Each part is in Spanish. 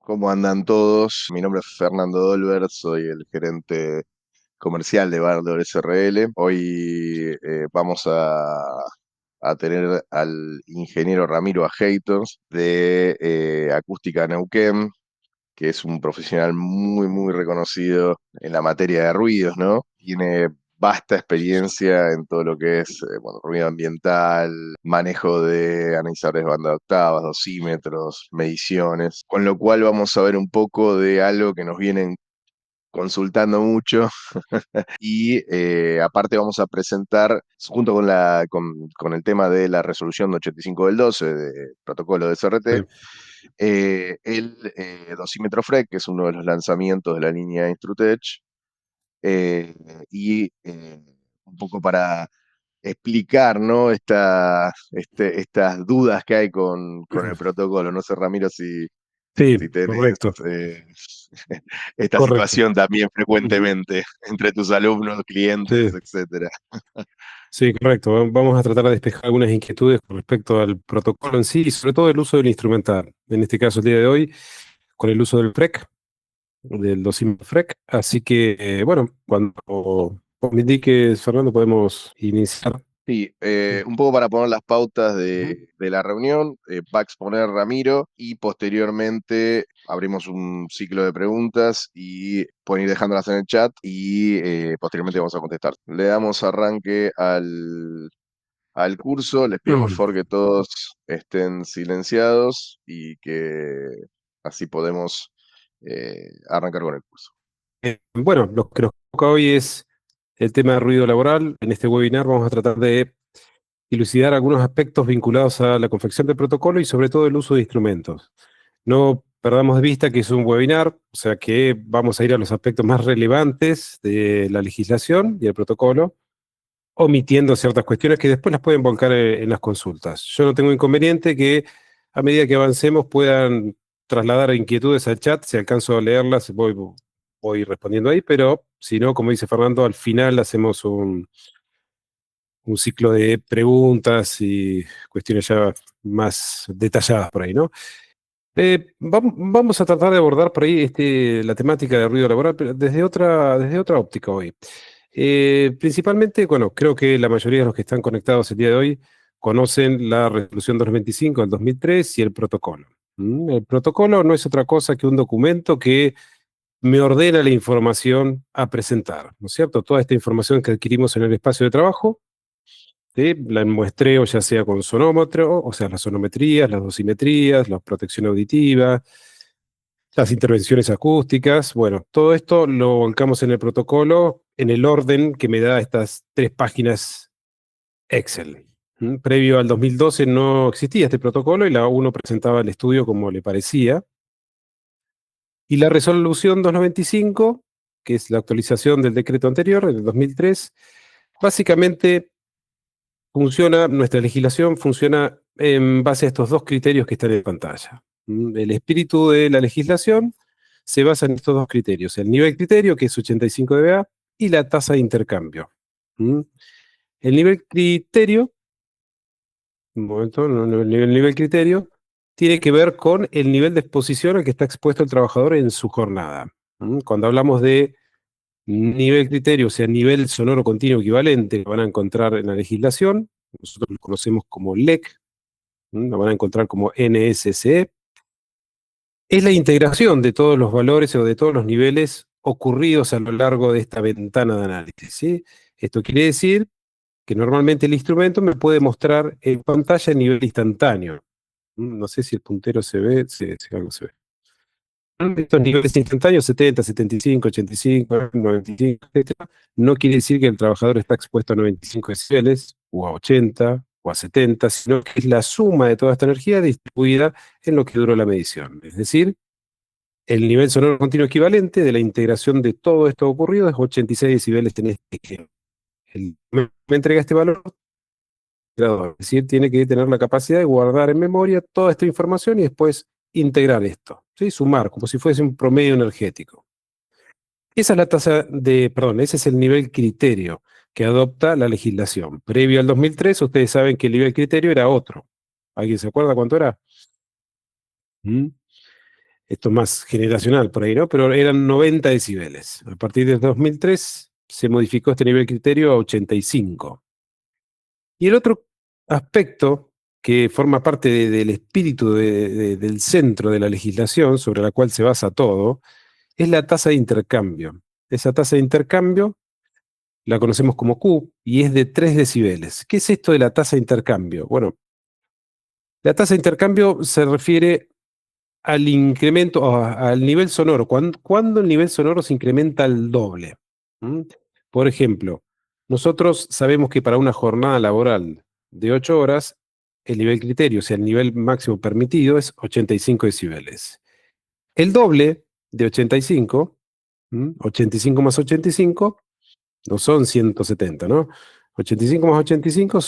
¿Cómo andan todos? Mi nombre es Fernando Dolbert, soy el gerente comercial de Bardor SRL. Hoy vamos a tener al ingeniero Ramiro Ajeitos de Acústica Neuquén, que es un profesional muy reconocido en la materia de ruidos, ¿no? Tiene vasta experiencia en todo lo que es bueno, ruido ambiental, manejo de analizadores de banda de octavas, dosímetros, mediciones, con lo cual vamos a ver un poco de algo que nos vienen consultando mucho y aparte vamos a presentar, junto con el tema de la resolución 85 del 12 de protocolo de SRT, Sí. el dosímetro FREC, que es uno de los lanzamientos de la línea Instrutech, eh, y un poco para explicar, ¿no? Estas dudas que hay con el protocolo. No sé, Ramiro, Sí, si tenés correcto, eh, esta correcto. situación también Ujú. frecuentemente entre tus alumnos, clientes, Sí, etcétera. sí, correcto. Vamos a tratar de despejar algunas inquietudes con respecto al protocolo en sí y sobre todo el uso del instrumental. En este caso, el día de hoy, con el uso del FREC, del dosímetro FREC. Así que, bueno, cuando vos me indiques, Fernando, podemos iniciar. Sí, un poco para poner las pautas Ujú. de la reunión, va a exponer Ramiro y posteriormente abrimos un ciclo de preguntas y pueden ir dejándolas en el chat y posteriormente vamos a contestar. Le damos arranque al curso, les pido por Mm. favor que todos estén silenciados y que así podemos arrancar con el curso. Bueno, lo que nos toca hoy es el tema de ruido laboral. En este webinar vamos a tratar de dilucidar algunos aspectos vinculados a la confección del protocolo y sobre todo el uso de instrumentos. No perdamos de vista que es un webinar, o sea que vamos a ir a los aspectos más relevantes de la legislación y el protocolo, omitiendo ciertas cuestiones que después las pueden volcar en las consultas. Yo no tengo inconveniente que a medida que avancemos puedan trasladar inquietudes al chat, si alcanzo a leerlas voy respondiendo ahí, pero si no, como dice Fernando, al final hacemos un ciclo de preguntas y cuestiones ya más detalladas por ahí, ¿no? Vamos a tratar de abordar por ahí la temática de ruido laboral, pero desde otra óptica hoy. Principalmente, bueno, creo que la mayoría de los que están conectados el día de hoy conocen la resolución 225 del 2003 y el protocolo. El protocolo no es otra cosa que un documento que me ordena la información a presentar, ¿no es cierto? Toda esta información que adquirimos en el espacio de trabajo, ¿sí? La muestreo ya sea con sonómetro, o sea, las sonometrías, las dosimetrías, la protección auditiva, las intervenciones acústicas. Bueno, todo esto lo volcamos en el protocolo en el orden que me da estas 3 páginas Excel. Previo al 2012 no existía este protocolo y la uno presentaba el estudio como le parecía. Y la resolución 295, que es la actualización del decreto anterior, del 2003, básicamente nuestra legislación funciona en base a estos dos criterios que están en pantalla. El espíritu de la legislación se basa en estos dos criterios, el nivel criterio, que es 85 dBA, y la tasa de intercambio. ¿Mm? El nivel criterio, un momento, no, no, el nivel criterio tiene que ver con el nivel de exposición al que está expuesto el trabajador en su jornada. Cuando hablamos de nivel criterio, o sea, nivel sonoro continuo equivalente, lo van a encontrar en la legislación, nosotros lo conocemos como LEC, lo van a encontrar como NSCE, es la integración de todos los valores o de todos los niveles ocurridos a lo largo de esta ventana de análisis, ¿sí? Esto quiere decir que normalmente el instrumento me puede mostrar en pantalla el nivel instantáneo. No sé si el puntero se ve, si algo se ve. Estos niveles instantáneos, 70, 75, 85, 95, etcétera, no quiere decir que el trabajador está expuesto a 95 decibeles, o a 80, o a 70, sino que es la suma de toda esta energía distribuida en lo que duró la medición. Es decir, el nivel sonoro continuo equivalente de la integración de todo esto ocurrido es 86 decibeles en este ejemplo. Me entrega este valor, es decir, tiene que tener la capacidad de guardar en memoria toda esta información y después integrar esto, ¿sí? Sumar, como si fuese un promedio energético. Esa es la tasa de, perdón, ese es el nivel criterio que adopta la legislación. Previo al 2003, ustedes saben que el nivel criterio era otro. ¿Alguien se acuerda cuánto era? ¿Mm? Esto es más generacional por ahí, ¿no? Pero eran 90 decibeles. A partir de 2003 se modificó este nivel criterio a 85. Y el otro aspecto que forma parte del espíritu del centro de la legislación sobre la cual se basa todo es la tasa de intercambio. Esa tasa de intercambio la conocemos como Q y es de 3 decibeles. ¿Qué es esto de la tasa de intercambio? Bueno, la tasa de intercambio se refiere al incremento, al nivel sonoro. ¿Cuándo el nivel sonoro se incrementa al doble? ¿Mm? Por ejemplo, nosotros sabemos que para una jornada laboral de 8 horas, el nivel criterio, o sea, el nivel máximo permitido es 85 decibeles. El doble de 85, 85 más 85, no son 170, ¿no? 85 más 85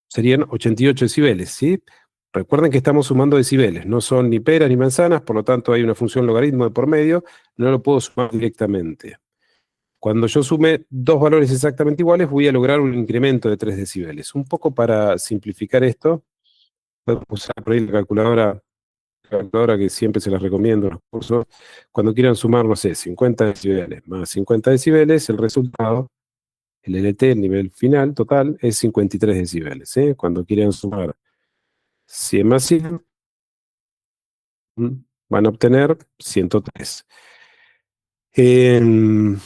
serían 88 decibeles, ¿sí? Recuerden que estamos sumando decibeles, no son ni peras ni manzanas, por lo tanto hay una función logaritmo de por medio, no lo puedo sumar directamente. Cuando yo sume dos valores exactamente iguales, voy a lograr un incremento de 3 decibeles. Un poco para simplificar esto, podemos usar por ahí la calculadora que siempre se las recomiendo en los cursos. Cuando quieran sumar, no sé, 50 decibeles más 50 decibeles, el resultado, el LT, el nivel final total, es 53 decibeles. ¿Sí? Cuando quieran sumar 100 más 100, van a obtener 103. En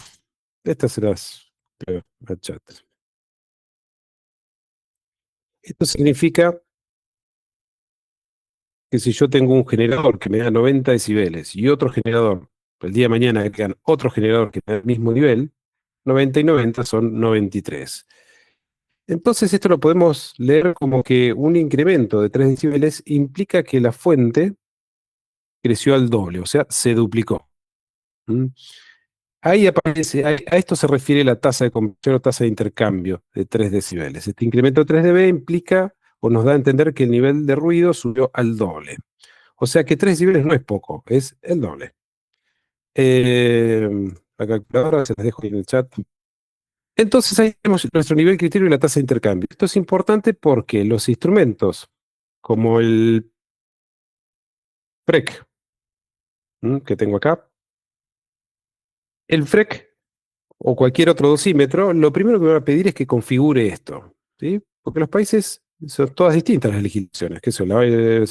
estas se las pego al chat. Esto significa que si yo tengo un generador que me da 90 decibeles y otro generador, el día de mañana agregan otro generador que me da el mismo nivel, 90 y 90 son 93. Entonces esto lo podemos leer como que un incremento de 3 decibeles implica que la fuente creció al doble, o sea, se duplicó. ¿Mm? Ahí aparece, a esto se refiere la tasa de conversión o tasa de intercambio de 3 decibeles. Este incremento de 3 dB implica o nos da a entender que el nivel de ruido subió al doble. O sea que 3 decibeles no es poco, es el doble. Eh, la calculadora se las dejo ahí en el chat. Entonces ahí tenemos nuestro nivel criterio y la tasa de intercambio. Esto es importante porque los instrumentos, como el FREC, que tengo acá, el FREC o cualquier otro dosímetro, lo primero que me va a pedir es que configure esto, ¿sí? Porque los países son todas distintas las legislaciones, que eso,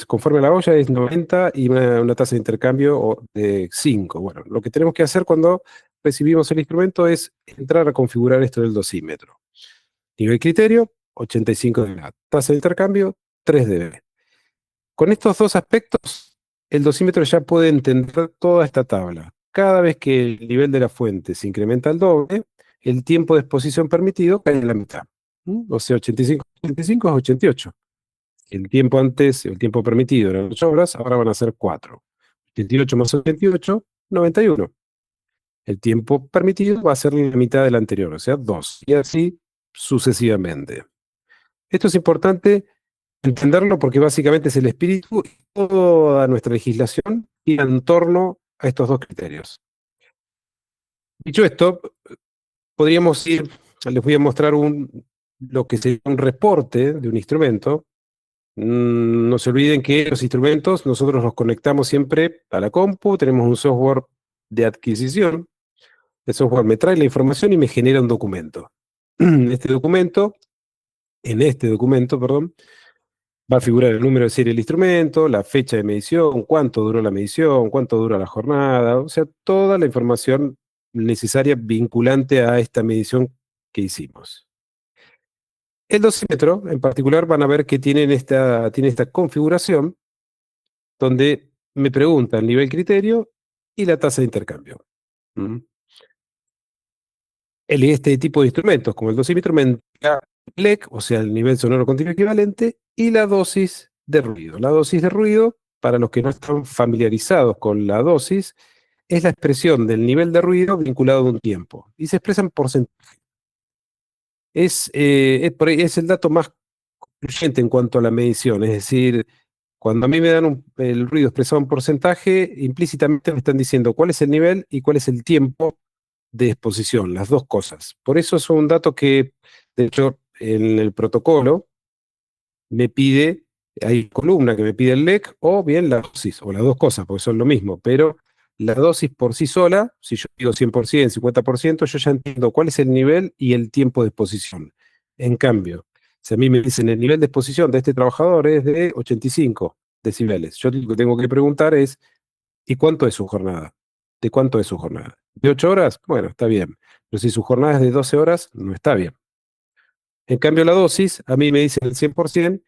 conforme a la olla es 90 y una tasa de intercambio de 5. Bueno, lo que tenemos que hacer cuando recibimos el instrumento es entrar a configurar esto del dosímetro. Nivel criterio, 85 dB. Tasa de intercambio, 3 dB. Con estos dos aspectos, el dosímetro ya puede entender toda esta tabla. Cada vez que el nivel de la fuente se incrementa al doble, el tiempo de exposición permitido cae en la mitad. O sea, 85 es 88. El tiempo antes, el tiempo permitido eran 8 horas, ahora van a ser 4. 88 más 88, 91. El tiempo permitido va a ser la mitad del anterior, o sea, 2. Y así sucesivamente. Esto es importante entenderlo porque básicamente es el espíritu y toda nuestra legislación gira en torno a estos dos criterios. Dicho esto, podríamos ir, les voy a mostrar lo que sería un reporte de un instrumento. No se olviden que los instrumentos nosotros los conectamos siempre a la compu, tenemos un software de adquisición, el software me trae la información y me genera un documento. En este documento, perdón, va a figurar el número de serie del instrumento, la fecha de medición, cuánto duró la medición, cuánto dura la jornada, o sea, toda la información necesaria vinculante a esta medición que hicimos. El dosímetro, en particular, van a ver que tiene esta configuración donde me pregunta el nivel criterio y la tasa de intercambio. ¿Mm? Este tipo de instrumentos, como el dosímetro, me entrega el PLEC, o sea, el nivel sonoro continuo equivalente, y la dosis de ruido. La dosis de ruido, para los que no están familiarizados con la dosis, es la expresión del nivel de ruido vinculado a un tiempo, y se expresa en porcentaje. Es el dato más concluyente en cuanto a la medición, es decir, cuando a mí me dan el ruido expresado en porcentaje, implícitamente me están diciendo cuál es el nivel y cuál es el tiempo de exposición, las dos cosas. Por eso es un dato que, de hecho, en el protocolo me pide hay columna que me pide el LEC, o bien la dosis, o las dos cosas, porque son lo mismo, pero la dosis por sí sola, si yo digo 100%, 50%, yo ya entiendo cuál es el nivel y el tiempo de exposición. En cambio, si a mí me dicen el nivel de exposición de este trabajador es de 85 decibeles, yo lo que tengo que preguntar es, ¿y cuánto es su jornada? ¿De cuánto es su jornada? ¿De 8 horas? Bueno, está bien. Pero si su jornada es de 12 horas, no está bien. En cambio, la dosis, a mí me dicen el 100%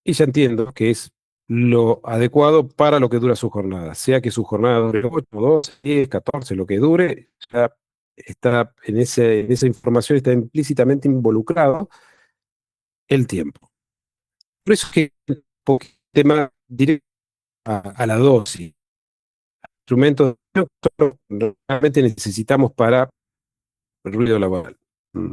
y ya entiendo que es lo adecuado para lo que dura su jornada. Sea que su jornada dure 8, 12, 10, 14, lo que dure, ya está en esa información está implícitamente involucrado el tiempo. Por eso es que el tema directo a la dosis, instrumentos que realmente necesitamos para el ruido laboral. Mm.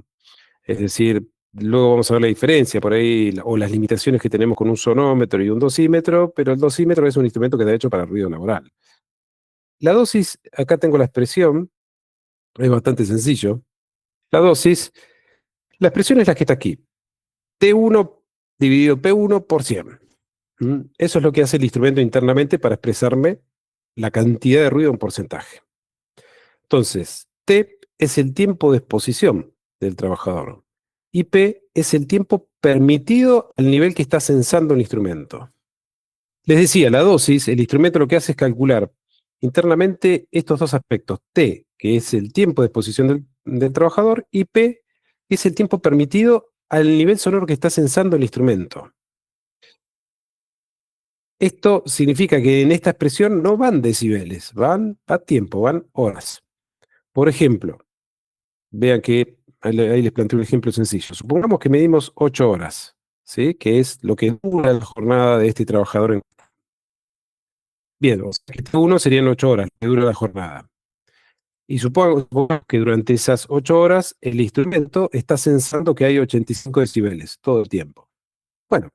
Es decir, luego vamos a ver la diferencia por ahí, o las limitaciones que tenemos con un sonómetro y un dosímetro, pero el dosímetro es un instrumento que está hecho para el ruido laboral. La dosis, acá tengo la expresión, es bastante sencillo. La dosis, la expresión es la que está aquí. T1 dividido P1 por 100. Eso es lo que hace el instrumento internamente para expresarme la cantidad de ruido en porcentaje. Entonces, T es el tiempo de exposición del trabajador y P es el tiempo permitido al nivel que está censando el instrumento. Les decía, la dosis, el instrumento lo que hace es calcular internamente estos dos aspectos. T, que es el tiempo de exposición del trabajador, y P, que es el tiempo permitido al nivel sonoro que está censando el instrumento. Esto significa que en esta expresión no van decibeles, van a tiempo, van horas. Por ejemplo, vean que ahí les planteo un ejemplo sencillo. Supongamos que medimos 8 horas, ¿sí? Que es lo que dura la jornada de este trabajador. Bien, o sea, que uno serían 8 horas, que dura la jornada. Y supongamos que durante esas 8 horas el instrumento está censando que hay 85 decibeles todo el tiempo. Bueno,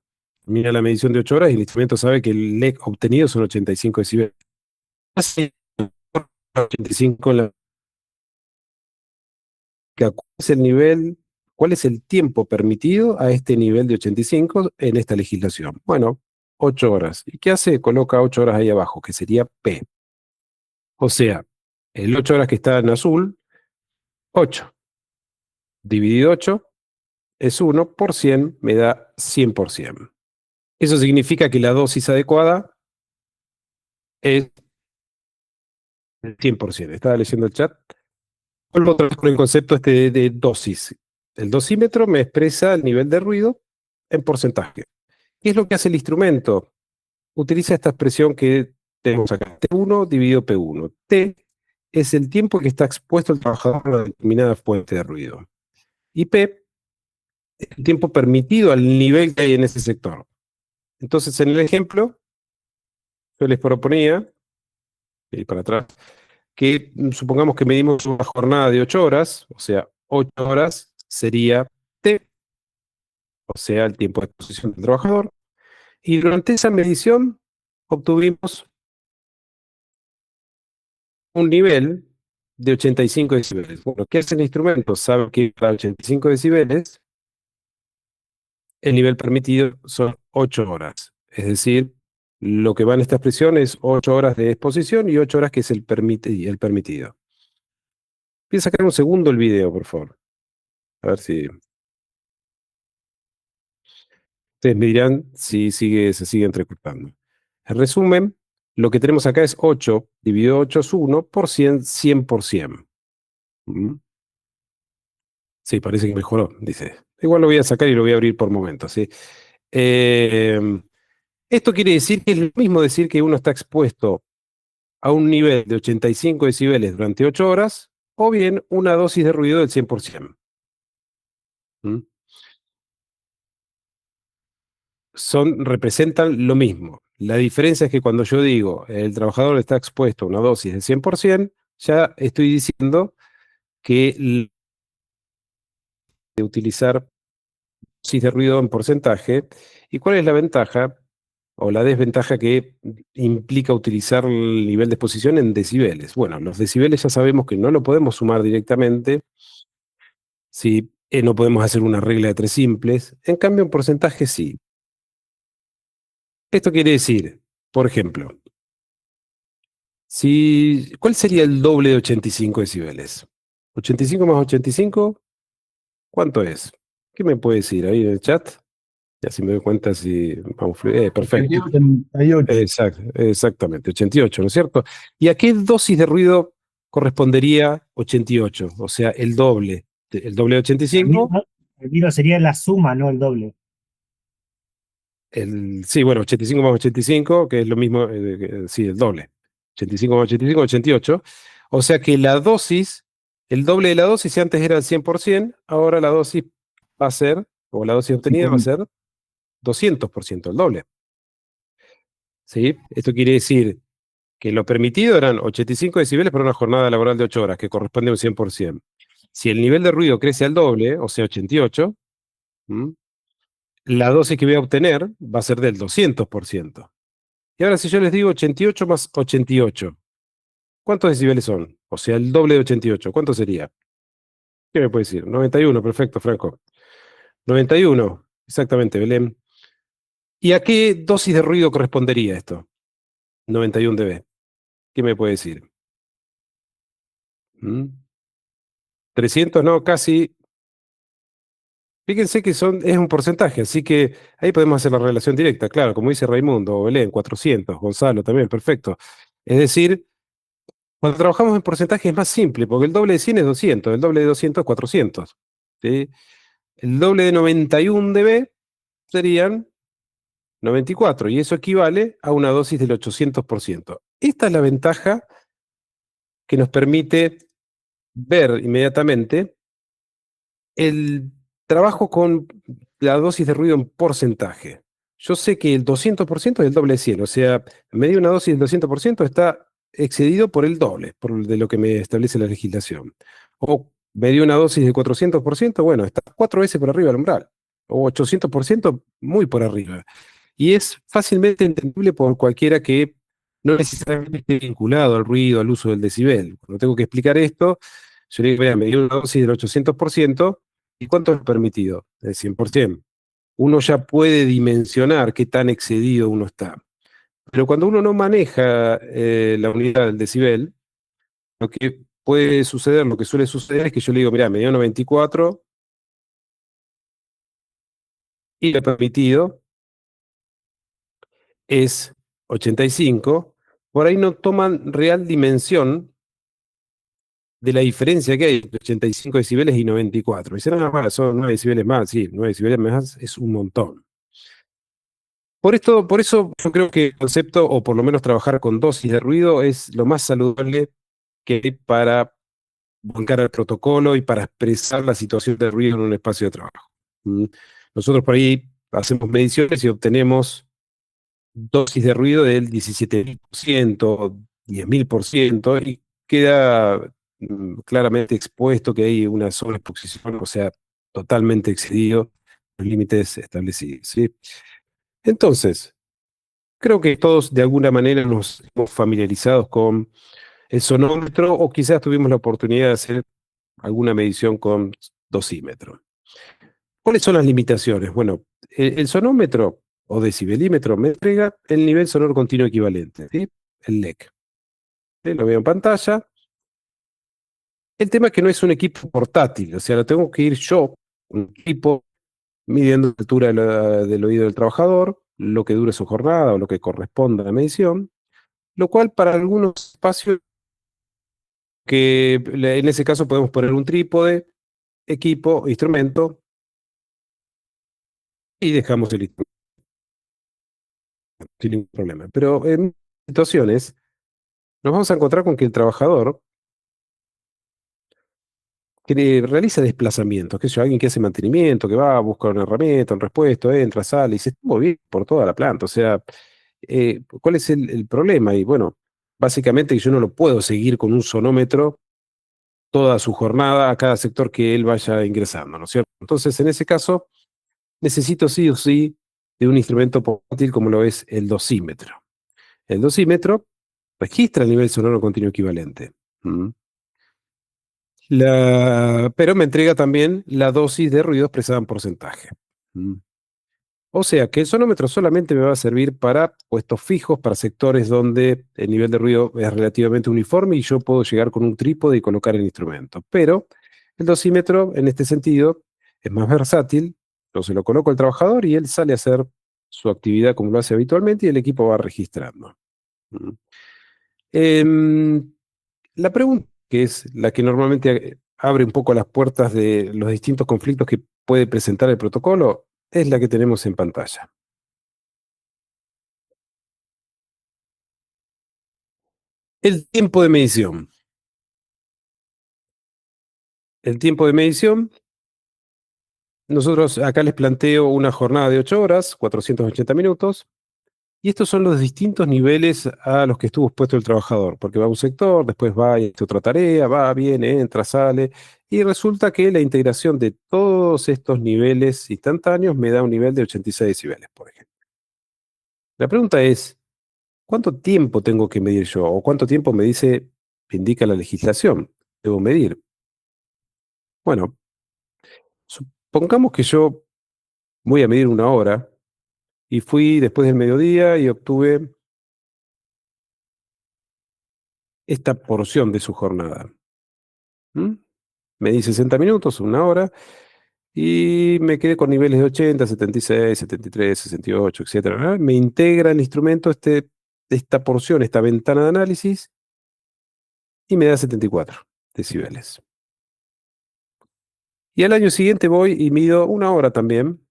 mira la medición de 8 horas y el instrumento sabe que el LEC obtenido son 85 decibeles. Hace 85 en la ¿cuál es el nivel, cuál es el tiempo permitido a este nivel de 85 en esta legislación? Bueno, 8 horas. ¿Y qué hace? Coloca 8 horas ahí abajo, que sería P. O sea, el 8 horas que está en azul, 8 dividido 8 es 1 por 100, me da 100%. Eso significa que la dosis adecuada es el 100%. Estaba leyendo el chat. Vuelvo otra vez con el concepto este de dosis. El dosímetro me expresa el nivel de ruido en porcentaje. ¿Qué es lo que hace el instrumento? Utiliza esta expresión que tenemos acá, T1 dividido P1. T es el tiempo que está expuesto el trabajador a una determinada fuente de ruido. Y P es el tiempo permitido al nivel que hay en ese sector. Entonces, en el ejemplo, yo les proponía, ir para atrás, que supongamos que medimos una jornada de 8 horas, o sea, 8 horas sería T, o sea, el tiempo de exposición del trabajador, y durante esa medición obtuvimos un nivel de 85 decibeles. Bueno, ¿qué hace el instrumento? Sabe que para 85 decibeles el nivel permitido son 8 horas. Es decir, lo que va en esta expresión es 8 horas de exposición y 8 horas que es el permitido. Voy a sacar un segundo el video, por favor. A ver si ustedes me dirán si se sigue entrecortando. En resumen, lo que tenemos acá es 8 dividido 8 es 1 por 100, 100%. ¿Mm? Sí, parece que mejoró, dice. Igual lo voy a sacar y lo voy a abrir por momentos, ¿sí? Eh, Esto quiere decir que es lo mismo decir que uno está expuesto a un nivel de 85 decibeles durante 8 horas o bien una dosis de ruido del 100%. ¿Mm? Representan lo mismo. La diferencia es que cuando yo digo el trabajador está expuesto a una dosis del 100%, ya estoy diciendo que de utilizar dosis de ruido en porcentaje. ¿Y cuál es la ventaja o la desventaja que implica utilizar el nivel de exposición en decibeles? Bueno, los decibeles ya sabemos que no lo podemos sumar directamente, si no podemos hacer una regla de tres simples. En cambio, en porcentaje sí. Esto quiere decir, por ejemplo, ¿cuál sería el doble de 85 decibeles? 85 más 85, ¿cuánto es? ¿Qué me puede decir ahí en el chat? Ya si me doy cuenta si vamos perfecto. 88. Exactamente, 88, ¿no es cierto? ¿Y a qué dosis de ruido correspondería 88? O sea, el doble. El doble de 85, El mismo sería la suma, no el doble. sí, bueno, 85 más 85, que es lo mismo, sí, el doble. 85 más 85, 88. O sea que la dosis, el doble de la dosis, si antes era el 100%, ahora la dosis va a ser, o la dosis obtenida va a 50. ser 200%, el doble. ¿Sí? Esto quiere decir que lo permitido eran 85 decibeles para una jornada laboral de 8 horas, que corresponde a un 100%. Si el nivel de ruido crece al doble, o sea, 88, ¿m? La dosis que voy a obtener va a ser del 200%. Y ahora si yo les digo 88 más 88, ¿cuántos decibeles son? O sea, el doble de 88, ¿cuánto sería? ¿Qué me puede decir? 91, perfecto, Franco. 91, exactamente, Belén. ¿Y a qué dosis de ruido correspondería esto? 91 dB. ¿Qué me puede decir? 300, no, casi. Fíjense que es un porcentaje, así que ahí podemos hacer la relación directa, claro, como dice Raimundo o Belén, 400, Gonzalo también, perfecto. Es decir, cuando trabajamos en porcentaje es más simple, porque el doble de 100 es 200, el doble de 200 es 400. ¿Sí? El doble de 91 dB serían 94, y eso equivale a una dosis del 800%. Esta es la ventaja que nos permite ver inmediatamente el trabajo con la dosis de ruido en porcentaje. Yo sé que el 200% es el doble de 100, o sea, en medio de una dosis del 200% está excedido por el doble, de lo que me establece la legislación. O medio una dosis de 400%, bueno, está 4 veces por arriba del umbral. O 800%, muy por arriba. Y es fácilmente entendible por cualquiera que no necesariamente esté vinculado al ruido, al uso del decibel. Cuando tengo que explicar esto, yo le digo, mira, me dio una dosis del 800%, ¿y cuánto es permitido? El 100%. Uno ya puede dimensionar qué tan excedido uno está. Pero cuando uno no maneja la unidad del decibel, lo que puede suceder, lo que suele suceder es que yo le digo, mira, me dio 94 y lo permitido es 85. Por ahí no toman real dimensión de la diferencia que hay entre 85 decibeles y 94. Dicen, no, bueno, son 9 decibeles más, sí, 9 decibeles más es un montón. Por eso yo creo que el concepto, o por lo menos trabajar con dosis de ruido, es lo más saludable que hay para bancar el protocolo y para expresar la situación de ruido en un espacio de trabajo. ¿Mm? Nosotros por ahí hacemos mediciones y obtenemos dosis de ruido del 17.000%, 10.000%, y queda claramente expuesto que hay una sobreexposición, o sea, totalmente excedido los límites establecidos. ¿Sí? Entonces, creo que todos de alguna manera nos hemos familiarizados con el sonómetro o quizás tuvimos la oportunidad de hacer alguna medición con dosímetro. ¿Cuáles son las limitaciones? Bueno, el sonómetro o decibelímetro me entrega el nivel sonoro continuo equivalente, ¿sí? El NEC. ¿Sí? Lo veo en pantalla. El tema es que no es un equipo portátil, o sea, lo tengo que ir yo, un equipo, midiendo la altura del oído del trabajador, lo que dure su jornada o lo que corresponda a la medición, lo cual para algunos espacios que en ese caso podemos poner un trípode, equipo, instrumento y dejamos el instrumento sin ningún problema. Pero en situaciones nos vamos a encontrar con que el trabajador que realiza desplazamientos, que es alguien que hace mantenimiento, que va a buscar una herramienta, un repuesto, entra, sale y se está moviendo por toda la planta. O sea, ¿cuál es el problema? Y bueno, básicamente yo no lo puedo seguir con un sonómetro toda su jornada a cada sector que él vaya ingresando, ¿no es cierto? Entonces, en ese caso, necesito sí o sí de un instrumento portátil como lo es el dosímetro. El dosímetro registra el nivel sonoro continuo equivalente. ¿Mm? Pero me entrega también la dosis de ruido expresada en porcentaje. ¿Mm? O sea que el sonómetro solamente me va a servir para puestos fijos, para sectores donde el nivel de ruido es relativamente uniforme y yo puedo llegar con un trípode y colocar el instrumento. Pero el dosímetro, en este sentido, es más versátil. Yo se lo coloco al trabajador y él sale a hacer su actividad como lo hace habitualmente y el equipo va registrando. Mm. Em, la pregunta, que es la que normalmente abre un poco las puertas de los distintos conflictos que puede presentar el protocolo, es la que tenemos en pantalla. El tiempo de medición. El tiempo de medición, nosotros acá les planteo una jornada de 8 horas, 480 minutos, y estos son los distintos niveles a los que estuvo expuesto el trabajador, porque va a un sector, después va y hace otra tarea, va, viene, entra, sale, y resulta que la integración de todos estos niveles instantáneos me da un nivel de 86 decibeles, por ejemplo. La pregunta es, ¿cuánto tiempo tengo que medir yo? ¿O cuánto tiempo me indica la legislación? Debo medir. Bueno, supongamos que yo voy a medir 1 hora y fui después del mediodía y obtuve esta porción de su jornada. ¿Mm? Medí 60 minutos, 1 hora, y me quedé con niveles de 80, 76, 73, 68, etcétera, ¿no? Me integra el instrumento esta porción, esta ventana de análisis, y me da 74 decibeles. Y al año siguiente voy y mido 1 hora también,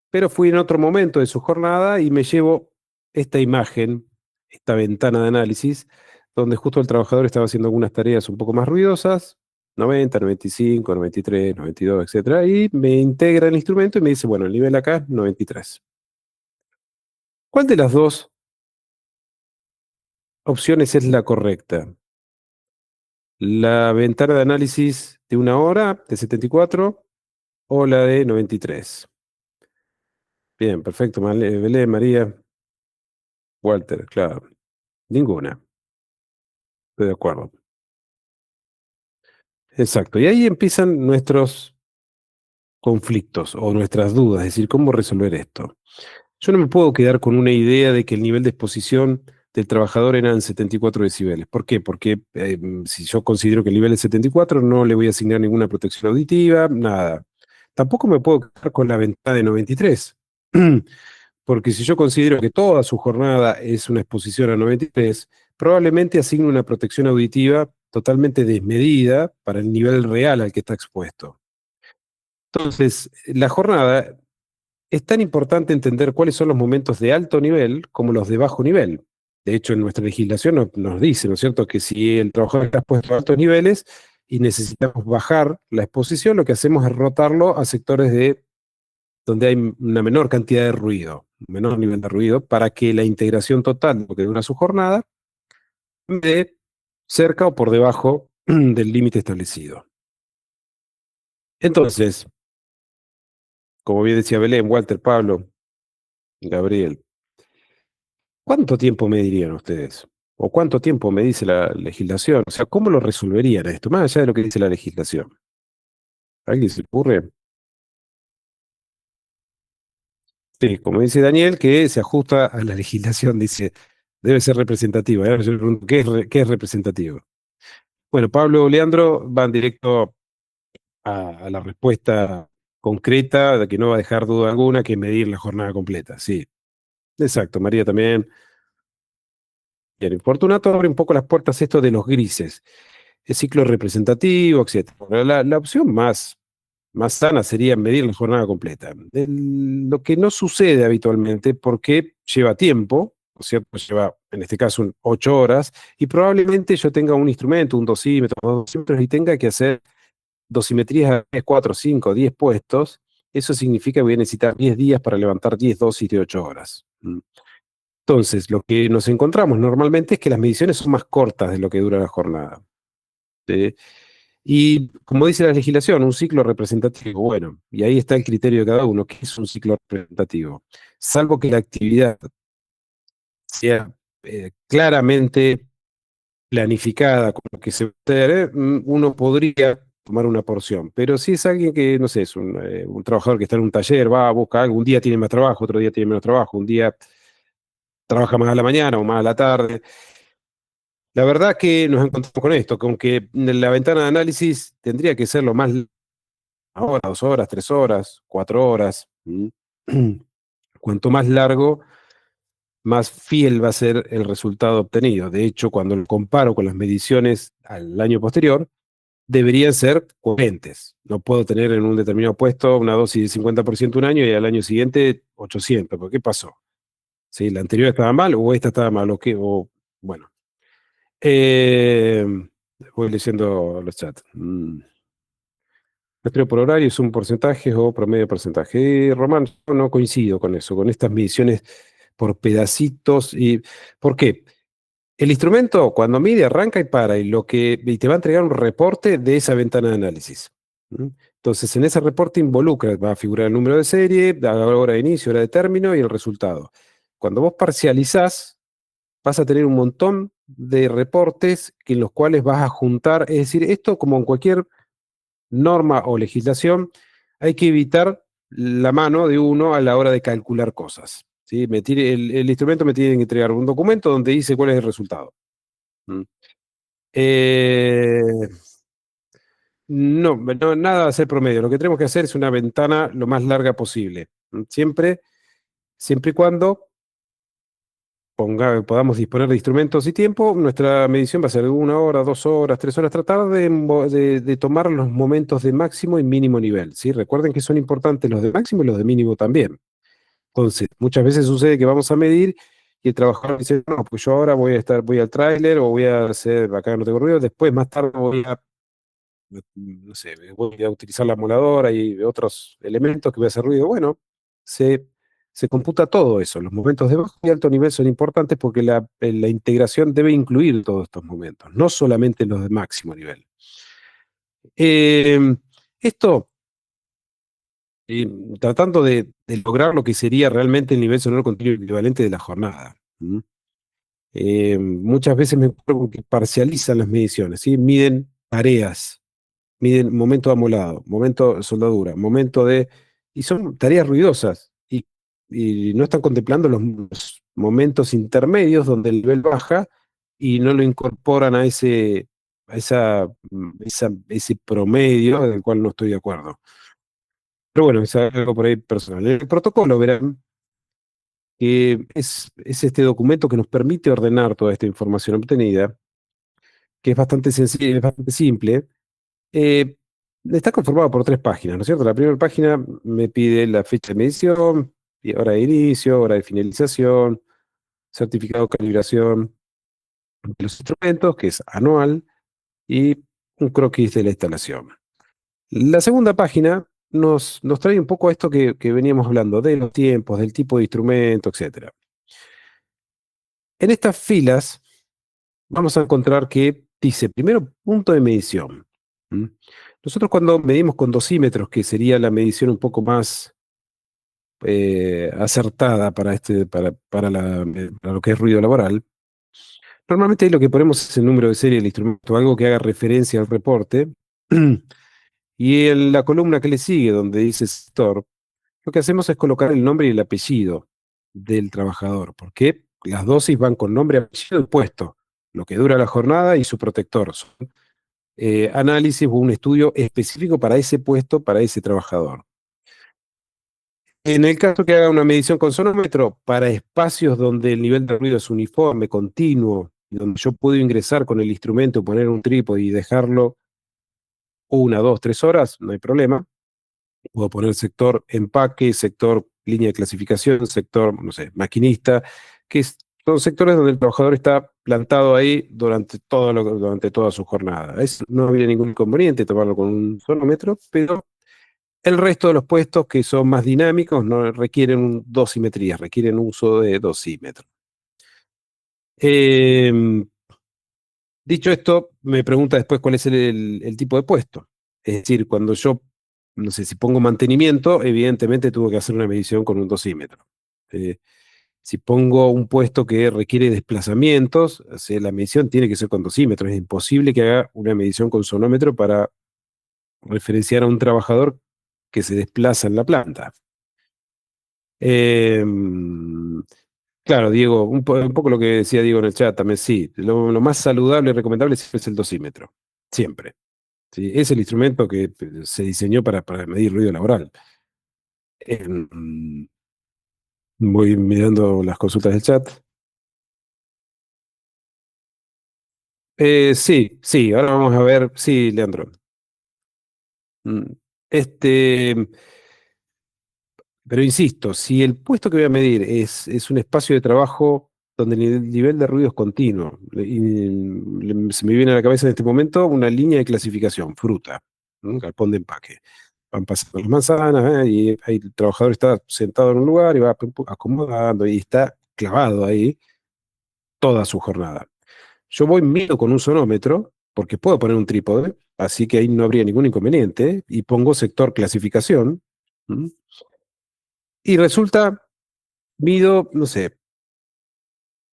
pero fui en otro momento de su jornada y me llevo esta imagen, esta ventana de análisis, donde justo el trabajador estaba haciendo algunas tareas un poco más ruidosas, 90, 95, 93, 92, etcétera, y me integra el instrumento y me dice, bueno, el nivel acá es 93. ¿Cuál de las dos opciones es la correcta? ¿La ventana de análisis de 1 hora, de 74, o la de 93? Bien, perfecto, Belén, María, Walter, claro. Ninguna, estoy de acuerdo. Exacto. Y ahí empiezan nuestros conflictos o nuestras dudas, es decir, ¿cómo resolver esto? Yo no me puedo quedar con una idea de que el nivel de exposición del trabajador eran 74 decibeles. ¿Por qué? Porque si yo considero que el nivel es 74, no le voy a asignar ninguna protección auditiva, nada. Tampoco me puedo quedar con la ventana de 93, porque si yo considero que toda su jornada es una exposición a 93, probablemente asigne una protección auditiva totalmente desmedida para el nivel real al que está expuesto. Entonces, la jornada es tan importante entender cuáles son los momentos de alto nivel como los de bajo nivel. De hecho, en nuestra legislación nos dice, ¿no es cierto?, que si el trabajador está expuesto a altos niveles y necesitamos bajar la exposición, lo que hacemos es rotarlo a sectores donde hay una menor cantidad de ruido, un menor nivel de ruido, para que la integración total de lo que dura su jornada me dé cerca o por debajo del límite establecido. Entonces, como bien decía Belén, Walter, Pablo, Gabriel, ¿cuánto tiempo me dirían ustedes? ¿O cuánto tiempo me dice la legislación? O sea, ¿cómo lo resolverían esto? Más allá de lo que dice la legislación. ¿A alguien se le ocurre? Sí, como dice Daniel, que se ajusta a la legislación, dice, debe ser representativa. Ahora yo le pregunto, ¿qué es representativo? Bueno, Pablo o Leandro van directo a la respuesta concreta, de que no va a dejar duda alguna, que medir la jornada completa. Sí, exacto. María también. Bien, Fortunato abre un poco las puertas esto de los grises. El ciclo representativo, etcétera. Bueno, la opción más sana sería medir la jornada completa. Lo que no sucede habitualmente porque lleva tiempo, ¿no es cierto? Lleva, en este caso, 8 horas, y probablemente yo tenga un instrumento, un dosímetro, 2 dosímetros, y tenga que hacer dosimetrías a 3, 4, 5, 10 puestos. Eso significa que voy a necesitar 10 días para levantar 10 dosis de 8 horas. Entonces, lo que nos encontramos normalmente es que las mediciones son más cortas de lo que dura la jornada. ¿Sí? Y como dice la legislación, un ciclo representativo, bueno, y ahí está el criterio de cada uno, ¿qué es un ciclo representativo? Salvo que la actividad sea claramente planificada con lo que se puede hacer, uno podría tomar una porción. Pero si es alguien que, no sé, es un trabajador que está en un taller, va, busca algo, un día tiene más trabajo, otro día tiene menos trabajo, un día trabaja más a la mañana o más a la tarde. La verdad que nos encontramos con esto, con que la ventana de análisis tendría que ser lo más, una hora, 2 horas, 3 horas, 4 horas. Cuanto más largo, más fiel va a ser el resultado obtenido. De hecho, cuando lo comparo con las mediciones al año posterior, deberían ser coherentes. No puedo tener en un determinado puesto una dosis de 50% un año y al año siguiente 800. ¿Por qué pasó? ¿Sí? ¿La anterior estaba mal o esta estaba mal? ¿O qué? O, bueno. Eh, Voy leyendo los chats. Muestreo por horario es un porcentaje o promedio porcentaje. Román, yo no coincido con eso, con estas mediciones por pedacitos. ¿Por qué? El instrumento, cuando mide, arranca y para, y te va a entregar un reporte de esa ventana de análisis. ¿Mm? Entonces, en ese reporte involucra, va a figurar el número de serie, la hora de inicio, hora de término y el resultado. Cuando vos parcializás, vas a tener un montón de reportes en los cuales vas a juntar, es decir, esto como en cualquier norma o legislación, hay que evitar la mano de uno a la hora de calcular cosas. ¿Sí? El instrumento me tiene que entregar un documento donde dice cuál es el resultado. ¿Mm? Eh, no, nada de hacer promedio. Lo que tenemos que hacer es una ventana lo más larga posible. ¿Mm? Siempre y cuando podamos disponer de instrumentos y tiempo, nuestra medición va a ser de 1 hora, 2 horas, 3 horas, tratar de tomar los momentos de máximo y mínimo nivel, ¿sí? Recuerden que son importantes los de máximo y los de mínimo también. Entonces, muchas veces sucede que vamos a medir y el trabajador dice, no, pues yo ahora voy al tráiler o voy a hacer, acá no tengo ruido, después más tarde voy a, no sé, voy a utilizar la moladora y otros elementos que voy a hacer ruido. Bueno, se, se computa todo eso. Los momentos de bajo y alto nivel son importantes porque la integración debe incluir todos estos momentos, no solamente los de máximo nivel. Eh, Esto, eh, tratando de lograr lo que sería realmente el nivel sonoro continuo equivalente de la jornada. ¿Mm? Muchas veces me encuentro con que parcializan las mediciones, ¿sí? Miden tareas, miden momento de amolado, momento de soldadura, momento de... Y son tareas ruidosas y no están contemplando los momentos intermedios donde el nivel baja y no lo incorporan a ese promedio del cual no estoy de acuerdo. Pero bueno, es algo por ahí personal. En el protocolo verán que es este documento que nos permite ordenar toda esta información obtenida, que es bastante sencillo, es bastante simple. Eh, Está conformado por 3 páginas, ¿no es cierto? La primera página me pide la fecha de medición, y hora de inicio, hora de finalización, certificado de calibración de los instrumentos, que es anual, y un croquis de la instalación. La segunda página nos trae un poco esto que veníamos hablando, de los tiempos, del tipo de instrumento, etcétera. En estas filas vamos a encontrar que dice, primero, punto de medición. ¿Mm? Nosotros cuando medimos con dosímetros, que sería la medición un poco más acertada para lo que es ruido laboral, normalmente ahí lo que ponemos es el número de serie del instrumento, algo que haga referencia al reporte, y en la columna que le sigue, donde dice sector, lo que hacemos es colocar el nombre y el apellido del trabajador, porque las dosis van con nombre, apellido y puesto, lo que dura la jornada y su protector. Son análisis o un estudio específico para ese puesto, para ese trabajador. En el caso que haga una medición con sonómetro, para espacios donde el nivel de ruido es uniforme, continuo, y donde yo puedo ingresar con el instrumento, poner un trípode y dejarlo 1, 2, 3 horas, no hay problema. Puedo poner sector empaque, sector línea de clasificación, sector, no sé, maquinista, son sectores donde el trabajador está plantado ahí durante toda su jornada. No habría ningún inconveniente tomarlo con un sonómetro, pero el resto de los puestos que son más dinámicos no requieren dosimetría, requieren uso de dosímetro. Dicho esto, me pregunta después cuál es el tipo de puesto. Es decir, cuando yo, no sé, si pongo mantenimiento, evidentemente tuve que hacer una medición con un dosímetro. Si pongo un puesto que requiere desplazamientos, o sea, la medición tiene que ser con dosímetro. Es imposible que haga una medición con sonómetro para referenciar a un trabajador que se desplaza en la planta. Claro, Diego, un poco lo que decía Diego en el chat también, sí. Lo más saludable y recomendable es el dosímetro, siempre. ¿Sí? Es el instrumento que se diseñó para medir ruido laboral. Em, Voy mirando las consultas del chat. Sí, ahora vamos a ver. Sí, Leandro. Mm, Este, pero insisto, si el puesto que voy a medir es un espacio de trabajo donde el nivel de ruido es continuo, se me viene a la cabeza en este momento una línea de clasificación, fruta, ¿no? Galpón de empaque. Van pasando las manzanas, y el trabajador está sentado en un lugar y va acomodando y está clavado ahí toda su jornada. Yo voy, mido con un sonómetro, porque puedo poner un trípode, así que ahí no habría ningún inconveniente, y pongo sector clasificación, ¿m? Y resulta, mido, no sé,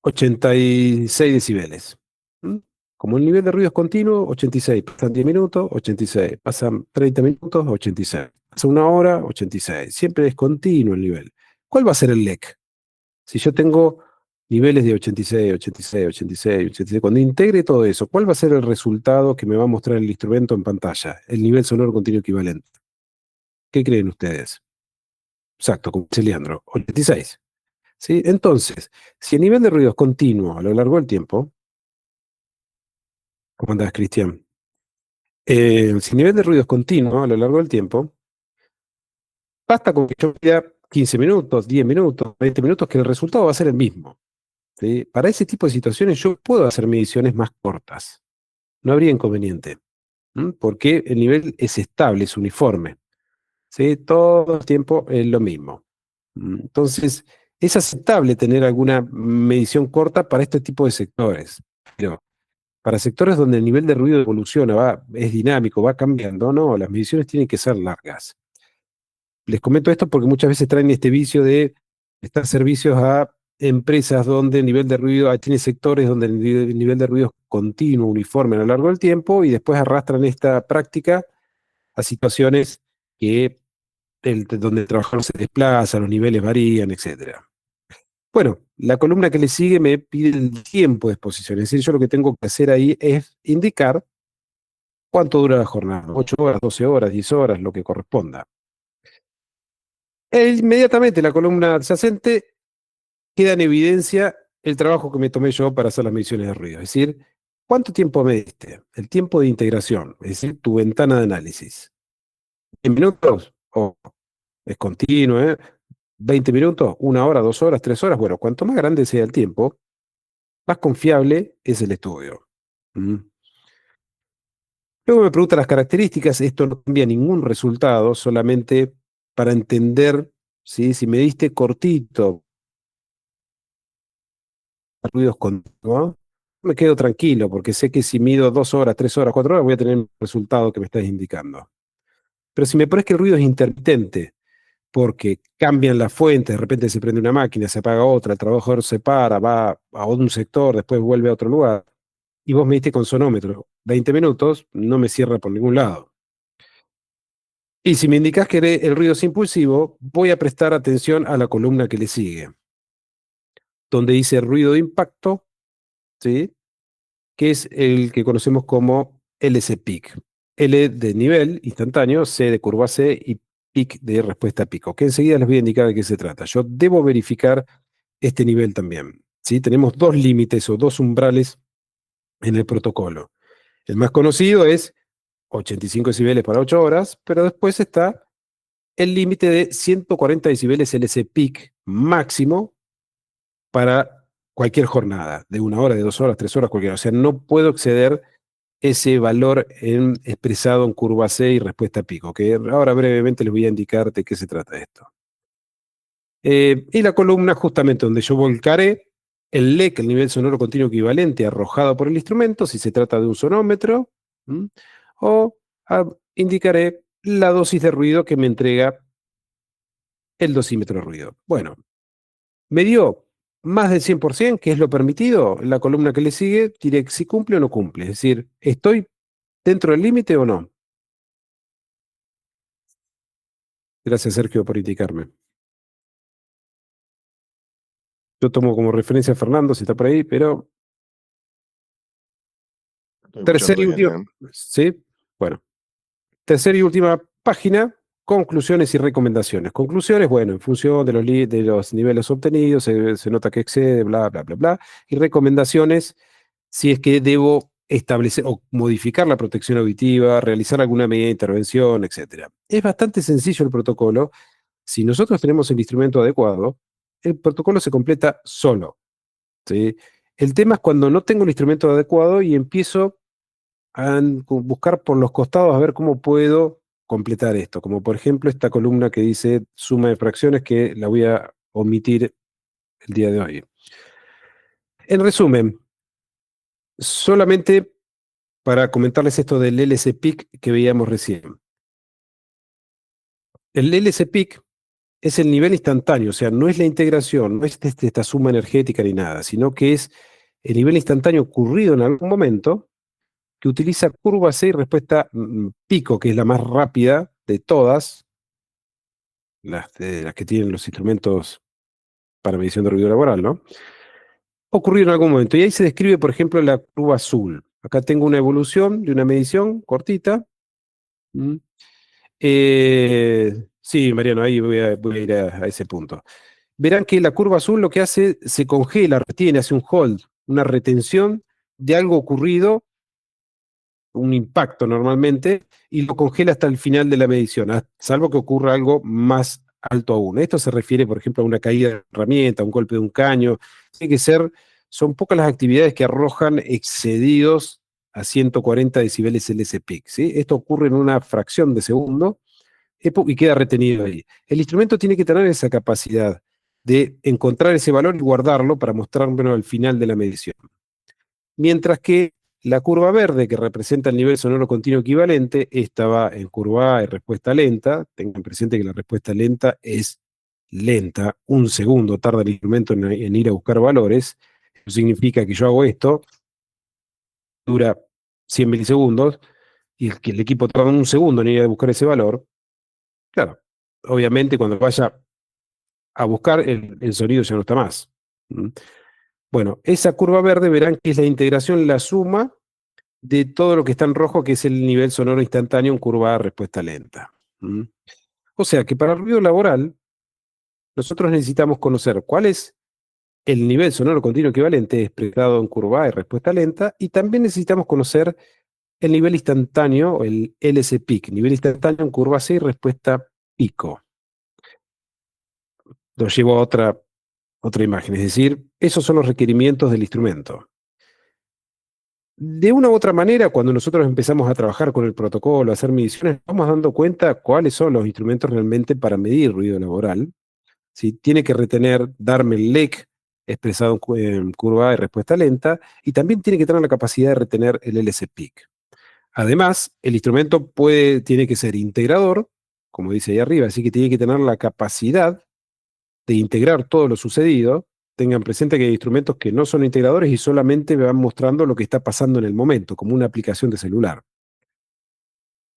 86 decibeles. ¿M? Como el nivel de ruido es continuo, 86. Pasan 10 minutos, 86. Pasan 30 minutos, 86. Pasa una hora, 86. Siempre es continuo el nivel. ¿Cuál va a ser el LEC? Si yo tengo niveles de 86, 86, 86, 86, cuando integre todo eso, ¿cuál va a ser el resultado que me va a mostrar el instrumento en pantalla? El nivel sonoro continuo equivalente. ¿Qué creen ustedes? Exacto, como dice Leandro, 86. ¿Sí? Entonces, si el nivel de ruido es continuo a lo largo del tiempo, ¿cómo andás, Cristian? Si el nivel de ruido es continuo a lo largo del tiempo, basta con que yo mida 15 minutos, 10 minutos, 20 minutos, que el resultado va a ser el mismo. ¿Sí? Para ese tipo de situaciones yo puedo hacer mediciones más cortas. No habría inconveniente, porque el nivel es estable, es uniforme. ¿Sí? Todo el tiempo es lo mismo. Entonces, es aceptable tener alguna medición corta para este tipo de sectores. Pero para sectores donde el nivel de ruido evoluciona, es dinámico, va cambiando, no, las mediciones tienen que ser largas. Les comento esto porque muchas veces traen este vicio de prestar servicios a empresas donde el nivel de ruido, tiene sectores donde el nivel de ruido es continuo, uniforme a lo largo del tiempo, y después arrastran esta práctica a situaciones donde el trabajador se desplaza, los niveles varían, etcétera. Bueno, la columna que le sigue me pide el tiempo de exposición, es decir, yo lo que tengo que hacer ahí es indicar cuánto dura la jornada, 8 horas, 12 horas, 10 horas, lo que corresponda. Inmediatamente la columna adyacente queda en evidencia el trabajo que me tomé yo para hacer las mediciones de ruido, es decir, ¿cuánto tiempo me diste? El tiempo de integración, es decir, tu ventana de análisis. ¿En minutos? Es continuo, ¿eh? 20 minutos, 1 hora, 2 horas, 3 horas. Bueno, cuanto más grande sea el tiempo, más confiable es el estudio. ¿Mm? Luego me pregunta las características. Esto no cambia ningún resultado, solamente para entender, ¿sí? Si me diste cortito, ruidos continuos, me quedo tranquilo, porque sé que si mido 2 horas, 3 horas, 4 horas, voy a tener el resultado que me estás indicando. Pero si me pones que el ruido es intermitente, porque cambian las fuentes, de repente se prende una máquina, se apaga otra, el trabajador se para, va a un sector, después vuelve a otro lugar, y vos me diste con sonómetro 20 minutos, no me cierra por ningún lado. Y si me indicás que el ruido es impulsivo, voy a prestar atención a la columna que le sigue, donde dice ruido de impacto, ¿sí? Que es el que conocemos como LC-Peak. L de nivel instantáneo, C de curva C y peak de respuesta a pico, que enseguida les voy a indicar de qué se trata. Yo debo verificar este nivel también, ¿sí? Tenemos dos límites o dos umbrales en el protocolo. El más conocido es 85 decibeles para 8 horas, pero después está el límite de 140 decibeles LC peak máximo para cualquier jornada, de 1 hora, de 2 horas, 3 horas, cualquiera. O sea, no puedo exceder ese valor expresado en curva C y respuesta a pico, que ahora brevemente les voy a indicar de qué se trata esto. Y la columna justamente donde yo volcaré el LEC, el nivel sonoro continuo equivalente arrojado por el instrumento, si se trata de un sonómetro, o indicaré la dosis de ruido que me entrega el dosímetro de ruido. Bueno, me dio más del 100%, que es lo permitido. La columna que le sigue diré si cumple o no cumple, es decir, ¿estoy dentro del límite o no? Gracias, Sergio, por indicarme. Yo tomo como referencia a Fernando, si está por ahí, pero Estoy tercera y escuchando bien, última. Sí, bueno. Tercera y última página, conclusiones y recomendaciones. Conclusiones, bueno, en función de de los niveles obtenidos, se nota que excede, bla, bla, bla, bla. Y recomendaciones, si es que debo establecer o modificar la protección auditiva, realizar alguna medida de intervención, etcétera. Es bastante sencillo el protocolo. Si nosotros tenemos el instrumento adecuado, el protocolo se completa solo, ¿sí? El tema es cuando no tengo el instrumento adecuado y empiezo a buscar por los costados a ver cómo puedo completar esto. Como por ejemplo esta columna que dice suma de fracciones, que la voy a omitir el día de hoy. En resumen, solamente para comentarles esto del LC-PIC que veíamos recién. El LC-PIC es el nivel instantáneo, o sea, no es la integración, no es esta suma energética ni nada, sino que es el nivel instantáneo ocurrido en algún momento que utiliza curva C y respuesta pico, que es la más rápida de todas, las que tienen los instrumentos para medición de ruido laboral, ¿no? Ocurrió en algún momento. Y ahí se describe, por ejemplo, la curva azul. Acá tengo una evolución de una medición cortita. ¿Mm? Sí, Mariano, ahí voy a ir a ese punto. Verán que la curva azul lo que hace, se congela, retiene, hace un hold, una retención de algo ocurrido, un impacto normalmente, y lo congela hasta el final de la medición, salvo que ocurra algo más alto aún. Esto se refiere, por ejemplo, a una caída de herramienta, a un golpe de un caño. Tiene que ser, son pocas las actividades que arrojan excedidos a 140 decibeles LSPIC, ¿sí? Esto ocurre en una fracción de segundo y queda retenido ahí. El instrumento tiene que tener esa capacidad de encontrar ese valor y guardarlo para mostrármelo al final de la medición. Mientras que la curva verde, que representa el nivel sonoro continuo equivalente, esta va en curva A y respuesta lenta. Tengan presente que la respuesta lenta es lenta. Un segundo tarda el instrumento en ir a buscar valores. Eso significa que yo hago esto, dura 100 milisegundos, y que el equipo tarda un segundo en ir a buscar ese valor. Claro, obviamente cuando vaya a buscar, el sonido ya no está más. ¿Mm? Bueno, esa curva verde verán que es la integración, la suma de todo lo que está en rojo, que es el nivel sonoro instantáneo en curva A respuesta lenta. ¿Mm? O sea que para el ruido laboral, nosotros necesitamos conocer cuál es el nivel sonoro continuo equivalente expresado en curva A y respuesta lenta, y también necesitamos conocer el nivel instantáneo, el LC-PIC, nivel instantáneo en curva C y respuesta pico. Lo llevo a otra imagen, es decir, esos son los requerimientos del instrumento. De una u otra manera, cuando nosotros empezamos a trabajar con el protocolo, a hacer mediciones, vamos dando cuenta cuáles son los instrumentos realmente para medir ruido laboral. ¿Sí? Tiene que retener, darme el LEC expresado en curva de respuesta lenta, y también tiene que tener la capacidad de retener el LC-PIC. Además, el instrumento tiene que ser integrador, como dice ahí arriba, así que tiene que tener la capacidad de integrar todo lo sucedido. Tengan presente que hay instrumentos que no son integradores y solamente me van mostrando lo que está pasando en el momento, como una aplicación de celular.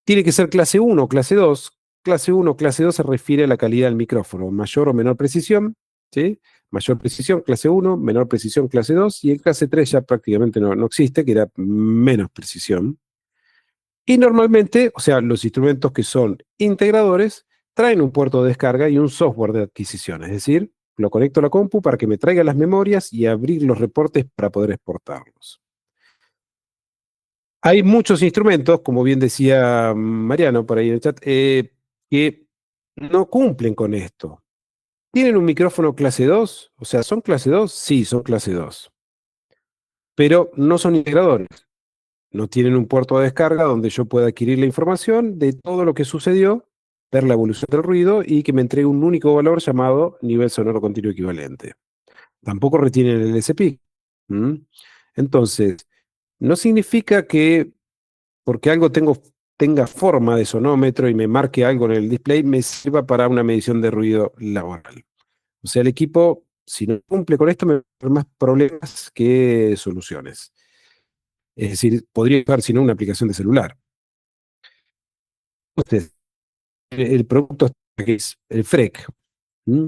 Tiene que ser clase 1 o clase 2. Clase 1 o clase 2 se refiere a la calidad del micrófono, mayor o menor precisión, ¿sí? Mayor precisión, clase 1, menor precisión, clase 2, y el clase 3 ya prácticamente no existe, que era menos precisión. Y normalmente, o sea, los instrumentos que son integradores traen un puerto de descarga y un software de adquisición, es decir, lo conecto a la compu para que me traiga las memorias y abrir los reportes para poder exportarlos. Hay muchos instrumentos, como bien decía Mariano por ahí en el chat, que no cumplen con esto. ¿Tienen un micrófono clase 2? O sea, ¿son clase 2? Sí, son clase 2. Pero no son integradores. No tienen un puerto de descarga donde yo pueda adquirir la información de todo lo que sucedió, ver la evolución del ruido y que me entregue un único valor llamado nivel sonoro continuo equivalente. Tampoco retienen el LSP. ¿Mm? Entonces, no significa que porque algo tenga forma de sonómetro y me marque algo en el display, me sirva para una medición de ruido laboral. O sea, el equipo, si no cumple con esto, me va a dar más problemas que soluciones. Es decir, podría usar, si no, una aplicación de celular. Entonces, el producto está que es el FREC. ¿Mm?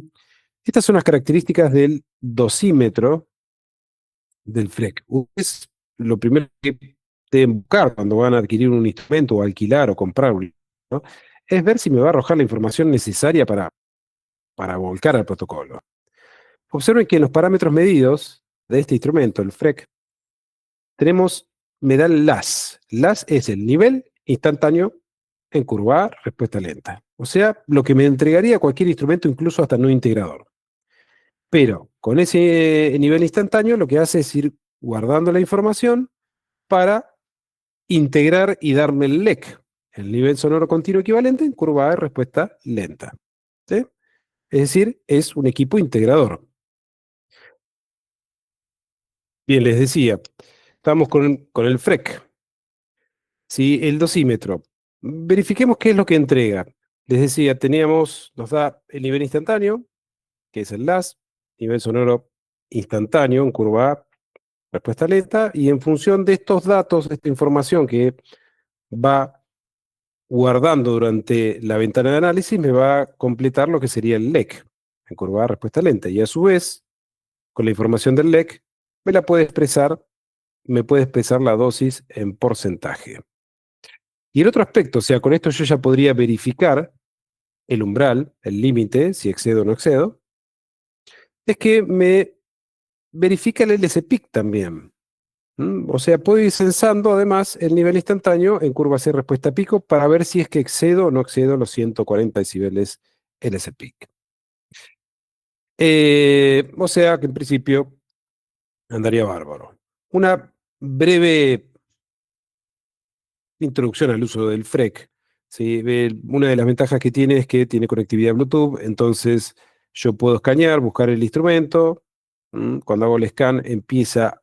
Estas son las características del dosímetro del FREC. Es lo primero que deben buscar cuando van a adquirir un instrumento o alquilar o comprar un instrumento, ¿no? Es ver si me va a arrojar la información necesaria para volcar al protocolo. Observen que en los parámetros medidos de este instrumento, el FREC, me da el LAS. LAS es el nivel instantáneo en curva A, respuesta lenta. O sea, lo que me entregaría cualquier instrumento, incluso hasta no integrador. Pero con ese nivel instantáneo lo que hace es ir guardando la información para integrar y darme el LEC, el nivel sonoro continuo equivalente en curva A, respuesta lenta. ¿Sí? Es decir, es un equipo integrador. Bien, les decía, estamos con el FREC, ¿sí? El dosímetro. Verifiquemos qué es lo que entrega. Les decía, nos da el nivel instantáneo, que es el LAS, nivel sonoro instantáneo en curva A, respuesta lenta, y en función de estos datos, esta información que va guardando durante la ventana de análisis, me va a completar lo que sería el LEC, en curva A, respuesta lenta, y a su vez, con la información del LEC, me puede expresar la dosis en porcentaje. Y el otro aspecto, o sea, con esto yo ya podría verificar el umbral, el límite, si excedo o no excedo, es que me verifica el LSPIC también. O sea, puedo ir censando además el nivel instantáneo en curva C respuesta pico para ver si es que excedo o no excedo los 140 decibeles LSPIC. O sea que en principio andaría bárbaro. Una breve introducción al uso del FREC. ¿Sí? Una de las ventajas que tiene es que tiene conectividad Bluetooth, entonces yo puedo escanear, buscar el instrumento. Cuando hago el scan empieza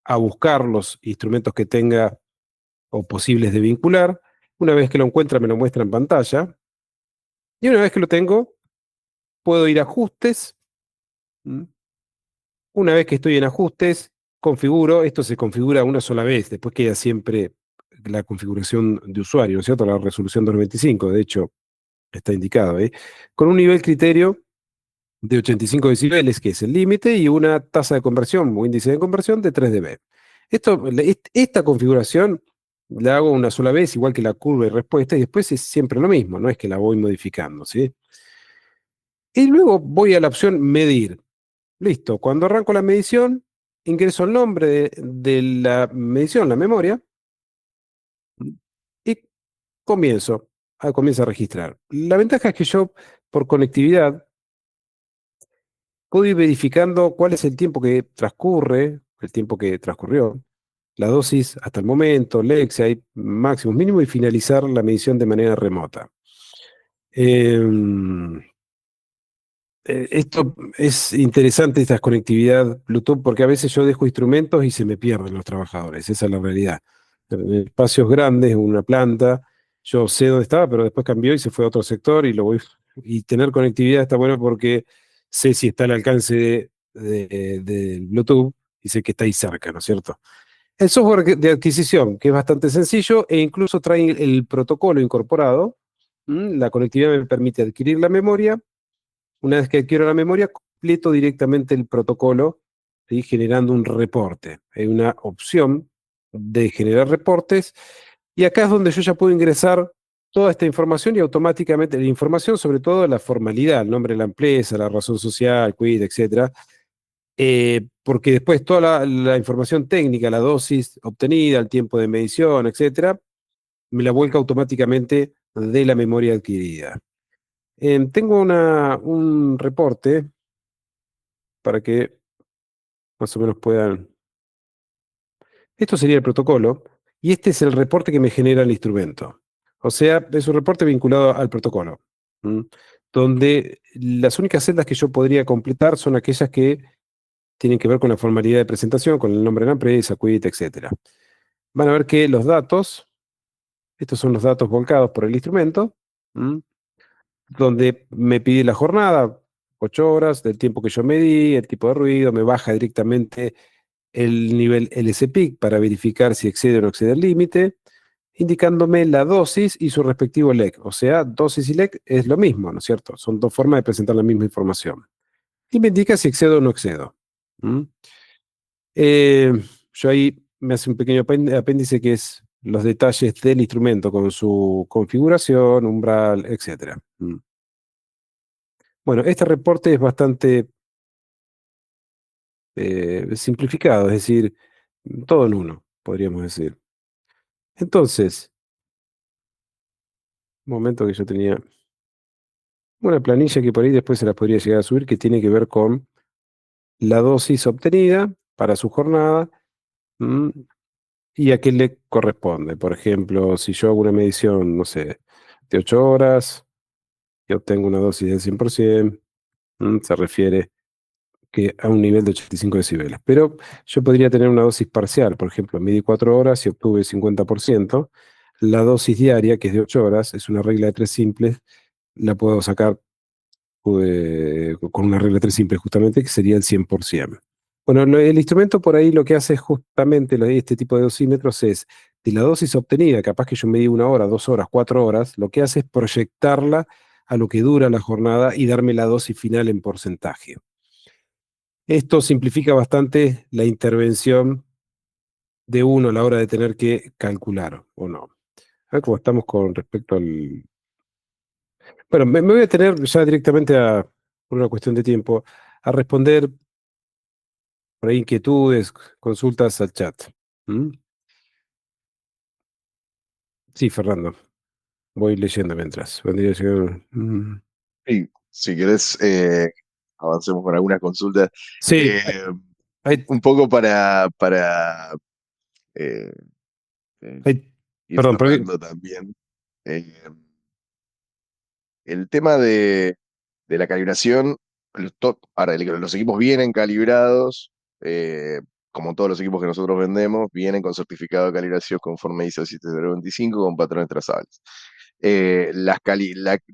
a buscar los instrumentos que tenga o posibles de vincular. Una vez que lo encuentra me lo muestra en pantalla. Y una vez que lo tengo, puedo ir a ajustes. Una vez que estoy en ajustes, configuro. Esto se configura una sola vez, después queda siempre la configuración de usuario, ¿no es cierto? La resolución 295, de hecho, está indicado ahí. Con un nivel criterio de 85 decibeles, que es el límite, y una tasa de conversión o índice de conversión de 3 dB. Esta configuración la hago una sola vez, igual que la curva y respuesta, y después es siempre lo mismo, no es que la voy modificando, ¿sí? Y luego voy a la opción medir. Listo, cuando arranco la medición, ingreso el nombre de la medición, la memoria, y comienza a registrar. La ventaja es que yo, por conectividad, puedo ir verificando cuál es el tiempo que transcurre, el tiempo que transcurrió, la dosis hasta el momento, LEC, si hay máximos, mínimos, y finalizar la medición de manera remota. Esto es interesante, esta conectividad Bluetooth, porque a veces yo dejo instrumentos y se me pierden los trabajadores, esa es la realidad. En espacios grandes, en una planta, yo sé dónde estaba, pero después cambió y se fue a otro sector y tener conectividad está bueno porque sé si está al alcance del Bluetooth y sé que está ahí cerca, ¿no es cierto? El software de adquisición, que es bastante sencillo e incluso trae el protocolo incorporado. La conectividad me permite adquirir la memoria. Una vez que adquiero la memoria, completo directamente el protocolo, ¿sí? Generando un reporte. Hay una opción de generar reportes y acá es donde yo ya puedo ingresar toda esta información y automáticamente la información, sobre todo la formalidad, el nombre de la empresa, la razón social, quit, etcétera. Porque después toda la información técnica, la dosis obtenida, el tiempo de medición, etcétera, me la vuelca automáticamente de la memoria adquirida. Tengo un reporte para que más o menos puedan. Esto sería el protocolo y este es el reporte que me genera el instrumento. O sea, es un reporte vinculado al protocolo, donde las únicas celdas que yo podría completar son aquellas que tienen que ver con la formalidad de presentación, con el nombre de la empresa, quit, etc. Van a ver que los datos, estos son los datos volcados por el instrumento, donde me pide la jornada, 8 horas, del tiempo que yo medí, el tipo de ruido, me baja directamente el nivel LSPIC para verificar si excede o no excede el límite. indicándome la dosis y su respectivo LEC. O sea, dosis y LEC es lo mismo, ¿no es cierto? Son dos formas de presentar la misma información. Y me indica si excedo o no excedo. ¿Mm? Yo ahí me hace un pequeño apéndice que es los detalles del instrumento con su configuración, umbral, etc. Bueno, este reporte es bastante simplificado, es decir, todo en uno, podríamos decir. Entonces, un momento que yo tenía una planilla que por ahí después se la podría llegar a subir, que tiene que ver con la dosis obtenida para su jornada, ¿m? Y a qué le corresponde. Por ejemplo, si yo hago una medición, no sé, de 8 horas y obtengo una dosis del 100%, se refiere que a un nivel de 85 decibeles. Pero yo podría tener una dosis parcial, por ejemplo, medí 4 horas y obtuve 50%. La dosis diaria, que es de 8 horas, es una regla de 3 simples, la puedo sacar con una regla de 3 simple justamente, que sería el 100%. Bueno, el instrumento por ahí lo que hace es justamente este tipo de dosímetros es, de la dosis obtenida, capaz que yo medí 1 hora, 2 horas, 4 horas, lo que hace es proyectarla a lo que dura la jornada y darme la dosis final en porcentaje. Esto simplifica bastante la intervención de uno a la hora de tener que calcular o no. A ver cómo estamos con respecto al... Bueno, me voy a tener ya directamente por una cuestión de tiempo, a responder por ahí inquietudes, consultas al chat. ¿Mm? Sí, Fernando, voy leyendo mientras. Vendría a llegar- Y si querés, avancemos con algunas consultas. Sí, Eh, hay- un poco para eh, eh, hay- ir perdón, cerrando también. Eh, el tema de la calibración, ahora los equipos vienen calibrados, como todos los equipos que nosotros vendemos, vienen con certificado de calibración conforme ISO 7025 con patrones trazables.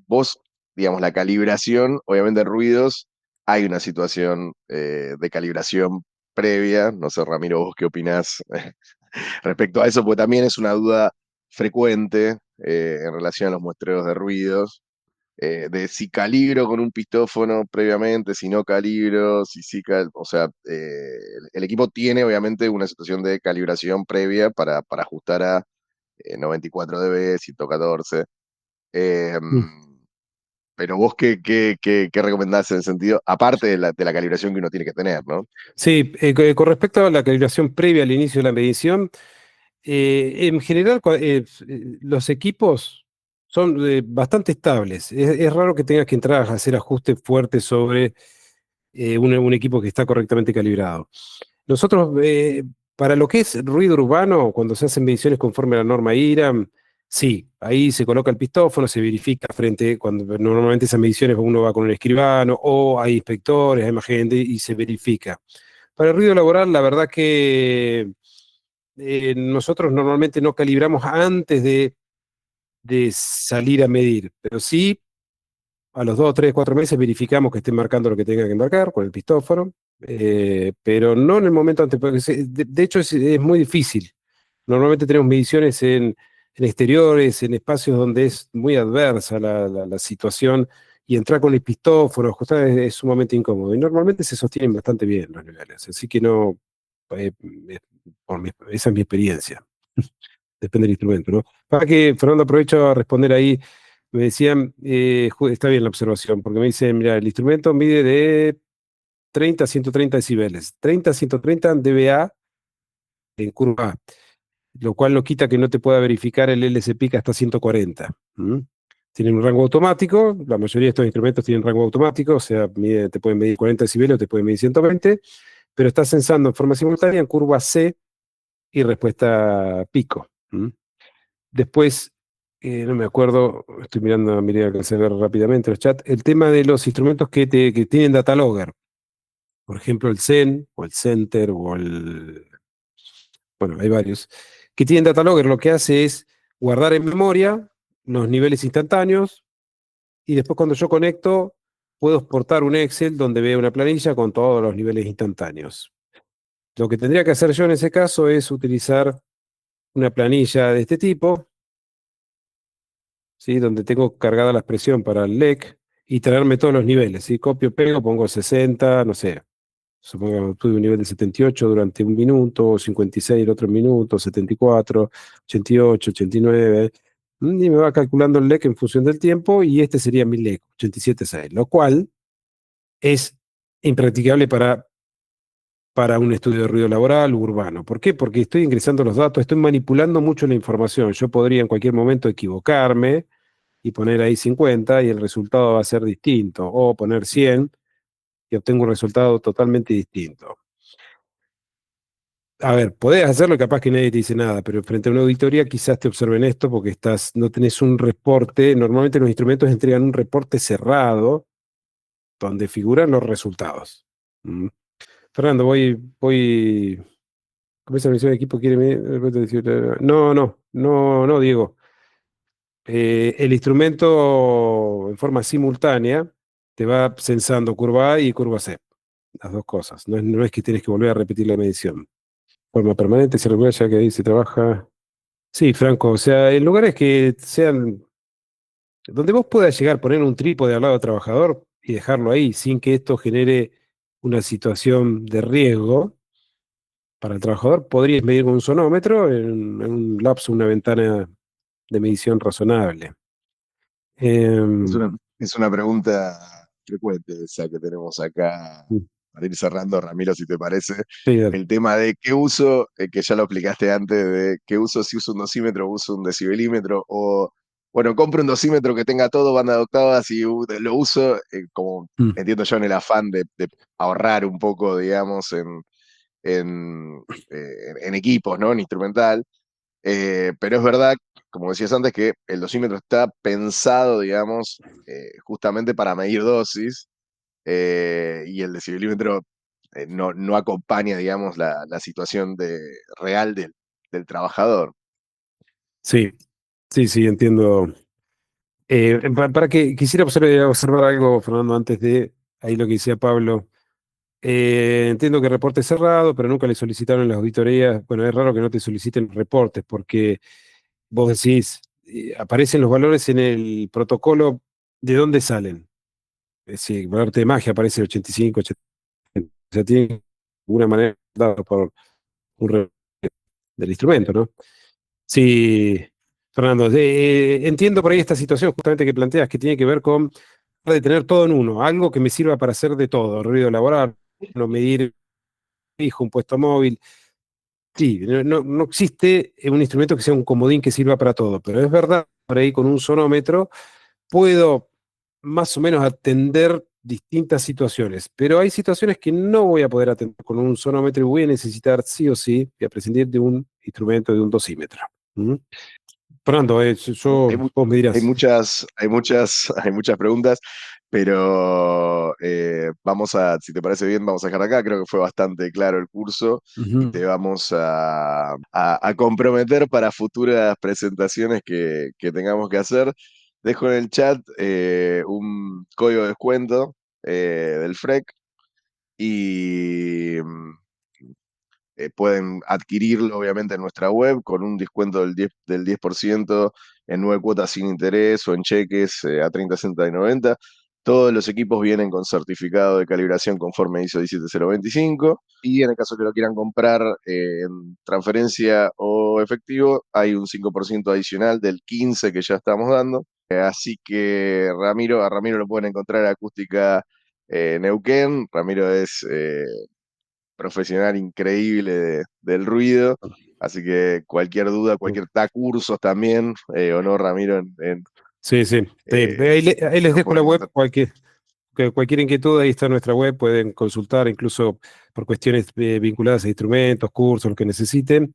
Vos, digamos, la calibración, obviamente ruidos, hay una situación de calibración previa, no sé, Ramiro, vos qué opinás respecto a eso, porque también es una duda frecuente en relación a los muestreos de ruidos de si calibro con un pistófono previamente, si no calibro, si sí, o sea, el equipo tiene obviamente una situación de calibración previa para ajustar a 94 dB, 114. Eh, Mm. pero vos, ¿qué recomendás en el sentido, aparte de la calibración que uno tiene que tener, ¿no? Sí, con respecto a la calibración previa al inicio de la medición, en general los equipos son bastante estables. Es raro que tengas que entrar a hacer ajustes fuertes sobre un equipo que está correctamente calibrado. Nosotros, para lo que es ruido urbano, cuando se hacen mediciones conforme a la norma IRAM, sí, ahí se coloca el pistófono, se verifica cuando normalmente esas mediciones uno va con un escribano o hay inspectores, hay más gente y se verifica. Para el ruido laboral, la verdad que nosotros normalmente no calibramos antes de salir a medir, pero sí a los 2, 3, 4 meses verificamos que esté marcando lo que tenga que marcar con el pistófono, pero no en el momento antes, porque de hecho es muy difícil. Normalmente tenemos mediciones en exteriores, en espacios donde es muy adversa la situación, y entrar con el pistófono, ajustar es sumamente incómodo. Y normalmente se sostienen bastante bien los niveles, así que no, eh, eh, esa es mi experiencia. Depende del instrumento, ¿no? Para que, Fernando, aprovecho a responder ahí. Me decían, está bien la observación, porque me dicen, mira, el instrumento mide de 30 a 130 decibeles, 30 a 130 dBA en curva A, lo cual no quita que no te pueda verificar el LSPIC hasta 140. Tienen un rango automático, la mayoría de estos instrumentos tienen rango automático, o sea, te pueden medir 40 decibeles o te pueden medir 120, pero estás censando en forma simultánea en curva C y respuesta pico. Después, no me acuerdo, estoy mirando, miré, alcancé a ver rápidamente los chats, el tema de los instrumentos que tienen data logger, por ejemplo el Zen o el Center o bueno, hay varios, que tienen data logger, lo que hace es guardar en memoria los niveles instantáneos y después cuando yo conecto puedo exportar un Excel donde vea una planilla con todos los niveles instantáneos. Lo que tendría que hacer yo en ese caso es utilizar una planilla de este tipo, ¿sí? Donde tengo cargada la expresión para el LEC y traerme todos los niveles, ¿sí? Copio, pego, pongo 60, no sé. Supongamos, tuve un nivel de 78 durante un minuto, 56 el otro minuto, 74, 88, 89. Y me va calculando el LEC en función del tiempo y este sería mi LEC, 87.6, lo cual es impracticable para un estudio de ruido laboral u urbano. ¿Por qué? Porque estoy ingresando los datos, estoy manipulando mucho la información. Yo podría en cualquier momento equivocarme y poner ahí 50 y el resultado va a ser distinto, o poner 100 y obtengo un resultado totalmente distinto. A ver, podés hacerlo, capaz que nadie te dice nada, pero frente a una auditoría quizás te observen esto porque no tenés un reporte. Normalmente los instrumentos entregan un reporte cerrado donde figuran los resultados. Mm. Fernando, comienza la misión de equipo, quiere. No, Diego. El instrumento en forma simultánea te va censando curva A y curva C, las dos cosas. No es que tienes que volver a repetir la medición. Forma permanente, se regular ya que ahí se trabaja. Sí, Franco, o sea, en lugares que sean, donde vos puedas llegar a poner un trípode al lado del trabajador y dejarlo ahí sin que esto genere una situación de riesgo para el trabajador, podrías medir con un sonómetro en un lapso, una ventana de medición razonable. Em, Es una pregunta frecuente esa que tenemos acá para ir cerrando, Ramiro, si te parece. sí, dale. El tema de qué uso, que ya lo explicaste antes, de qué uso, si uso un dosímetro o uso un decibelímetro, o bueno, compro un dosímetro que tenga todo, banda de octavas, y lo uso, como Mm. entiendo yo, en el afán de ahorrar un poco, digamos, en equipos, ¿no? En instrumental. Pero es verdad, como decías antes, que el dosímetro está pensado, digamos, justamente para medir dosis, y el decibelímetro no acompaña, digamos, la situación real del trabajador. Sí, sí, entiendo. Para que quisiera observar algo, Fernando, antes de ahí lo que decía Pablo. Entiendo que reporte cerrado, pero nunca le solicitaron en las auditorías. Bueno, es raro que no te soliciten reportes, porque vos decís, aparecen los valores en el protocolo, ¿de dónde salen? Es decir, por arte de magia aparece el 85, 80, o sea, tiene de alguna manera dado por un del instrumento, ¿no? Sí, Fernando, entiendo por ahí esta situación justamente que planteas, que tiene que ver con de tener todo en uno, algo que me sirva para hacer de todo, ruido laboral, no medir fijo, un puesto móvil. Sí, no existe un instrumento que sea un comodín que sirva para todo, pero es verdad, por ahí con un sonómetro puedo más o menos atender distintas situaciones, pero hay situaciones que no voy a poder atender con un sonómetro y voy a necesitar sí o sí, voy a prescindir de un instrumento, de un dosímetro. ¿Mm? Fernando, Hay, mu- vos me hay dirás. muchas, hay muchas, hay muchas preguntas, pero vamos a, si te parece bien, vamos a dejar acá. Creo que fue bastante claro el curso y Ujú. te vamos a comprometer para futuras presentaciones que tengamos que hacer. Dejo en el chat un código de descuento del FREC y pueden adquirirlo obviamente en nuestra web con un descuento del 10% en 9 cuotas sin interés o en cheques a 30, 60 y 90. Todos los equipos vienen con certificado de calibración conforme ISO 17025 y en el caso que lo quieran comprar en transferencia o efectivo hay un 5% adicional del 15 que ya estamos dando. Así que a Ramiro lo pueden encontrar en Acústica Neuquén. Ramiro es profesional increíble del ruido, así que cualquier duda, da cursos también, o no, Ramiro, Sí, sí. Sí. eh, Ahí les lo dejo la pueden web, encontrar. cualquier inquietud, ahí está nuestra web, pueden consultar incluso por cuestiones vinculadas a instrumentos, cursos, lo que necesiten.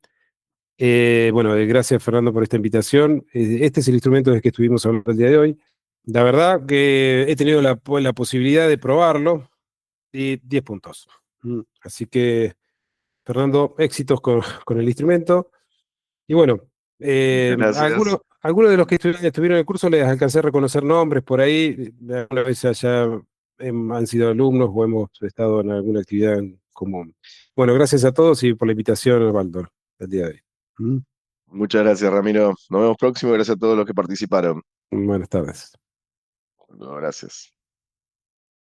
Bueno, gracias Fernando por esta invitación. Este es el instrumento del que estuvimos hablando el día de hoy. La verdad que he tenido la posibilidad de probarlo y 10 puntos. Así que, Fernando, éxitos con el instrumento. Y bueno, Muchas gracias. algunos de los que estuvieron en el curso les alcancé a reconocer nombres por ahí. Alguna vez ya han sido alumnos o hemos estado en alguna actividad en común. Bueno, gracias a todos y por la invitación, Baldor, el día de hoy. ¿Mm? Muchas gracias, Ramiro. Nos vemos próximo. Gracias a todos los que participaron. Buenas tardes. No, gracias.